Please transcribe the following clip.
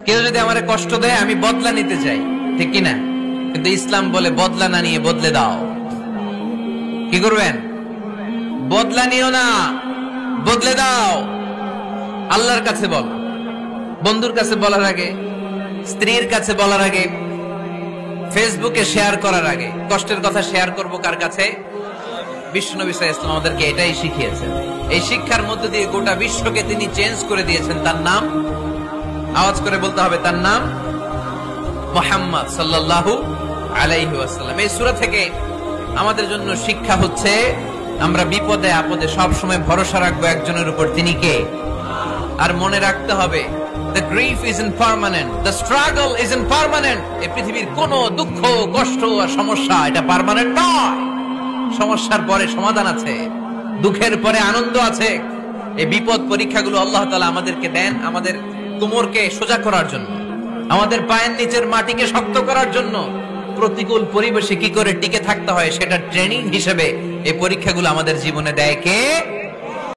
কেউ যদি আমারে কষ্ট দেয় আমি বদলা নিতে চাই, ঠিক কিনা? কিন্তু ইসলাম বলে বদলা না নিয়ে বদলে দাও। কি করবেন? বদলা নিও না, বদলে দাও। আল্লাহর কাছে বল, বন্ধুর কাছে বলার আগে, স্ত্রীর কাছে বলার আগে, ফেসবুকে শেয়ার করার আগে কষ্টের কথা শেয়ার করব কার কাছে? বিশ্বনবী সাল্লাল্লাহু আলাইহি ওয়াসাল্লাম আমাদেরকে এটাই শিখিয়েছেন। এই শিক্ষার মধ্য দিয়ে গোটা বিশ্বকে তিনি চেঞ্জ করে দিয়েছেন। তার নাম আওয়াজ করে বলতে হবে, তার নাম মুহাম্মদ সাল্লাল্লাহু আলাইহি ওয়াসাল্লাম। এই সূরা থেকে আমাদের জন্য শিক্ষা হচ্ছে আমরা বিপদে আপদে সব সময় ভরসা রাখবো একজনের উপর, তিনি কে? আর মনে রাখতে হবে the grief isn't permanent, the struggle isn't permanent। এই পৃথিবীর কোনো দুঃখ কষ্ট আর সমস্যা এটা পার্মানেন্ট নয়। সমস্যার পরে সমাধান আছে, দুঃখের পরে আনন্দ আছে। এই বিপদ পরীক্ষাগুলো আল্লাহ তাআলা আমাদেরকে দেন আমাদের কোমরকে সোজা করার জন্য, আমাদের পায়ের নিচের মাটিকে শক্ত করার জন্য। প্রতিকূল পরিবেশে কি করে টিকে থাকতে হয় সেটা ট্রেনিং হিসেবে এই পরীক্ষাগুলো আমাদের জীবনে দেয় কে?